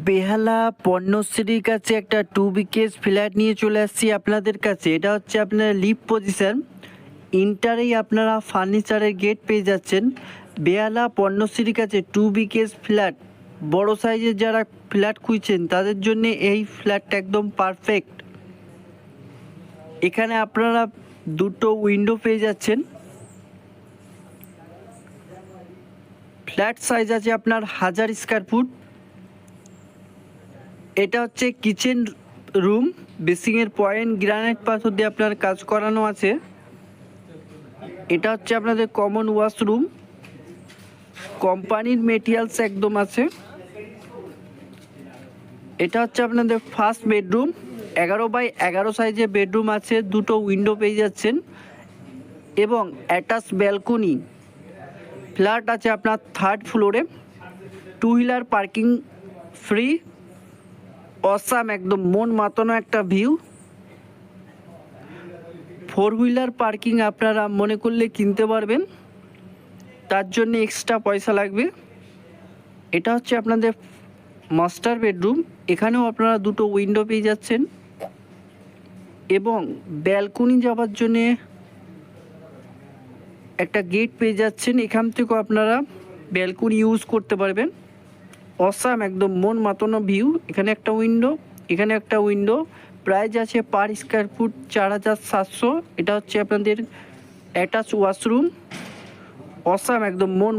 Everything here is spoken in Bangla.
বেহালা পণ্যশ্রীর কাছে একটা 2 BHK ফ্ল্যাট নিয়ে চলে আসছি আপনাদের কাছে। এটা হচ্ছে আপনার লিফট পজিশন, ইন্টারেই আপনারা ফার্নিচারের গেট পেয়ে যাচ্ছেন। বেহালা পণ্যশ্রীর কাছে 2 BHK ফ্ল্যাট, বড় সাইজের যারা ফ্ল্যাট খুঁজছেন তাদের জন্য এই ফ্ল্যাটটা একদম পারফেক্ট। এখানে আপনারা দুটো উইন্ডো পেয়ে যাচ্ছেন। ফ্ল্যাট সাইজ আছে আপনার 1000 স্কোয়ার ফুট। এটা হচ্ছে কিচেন রুম, বেসিংয়ের পয়েন্ট গ্রানাইট পাথর দিয়ে আপনার কাজ করানো আছে। এটা হচ্ছে আপনাদের কমন ওয়াশরুম, কোম্পানির মেটেরিয়ালস একদম আছে। এটা হচ্ছে আপনাদের ফার্স্ট বেডরুম, 11x11 সাইজের বেডরুম আছে, দুটো উইন্ডো পেয়ে যাচ্ছেন এবং অ্যাটাচ ব্যালকনি। ফ্ল্যাট আছে আপনার 3rd ফ্লোরে, 2 হুইলার পার্কিং ফ্রি। অসাম, একদম মন মাতানো একটা ভিউ। 4 হুইলার পার্কিং আপনারা মনে করলে কিনতে পারবেন, তার জন্য এক্সট্রা পয়সা লাগবে। এটা হচ্ছে আপনাদের মাস্টার বেডরুম, এখানেও আপনারা দুটো উইন্ডো পেয়ে যাচ্ছেন এবং ব্যালকনি যাওয়ার জন্যে একটা গেট পেয়ে যাচ্ছেন। এখান থেকেও আপনারা ব্যালকনি ইউজ করতে পারবেন। অসাম, একদম মন মাতানো ভিউ। এখানে একটা উইন্ডো, এখানে একটা উইন্ডো। প্রাইস আছে পার স্কোয়ার ফুট 4700। এটা হচ্ছে আপনাদের অ্যাটাচ ওয়াশরুম। অসাম, একদম মন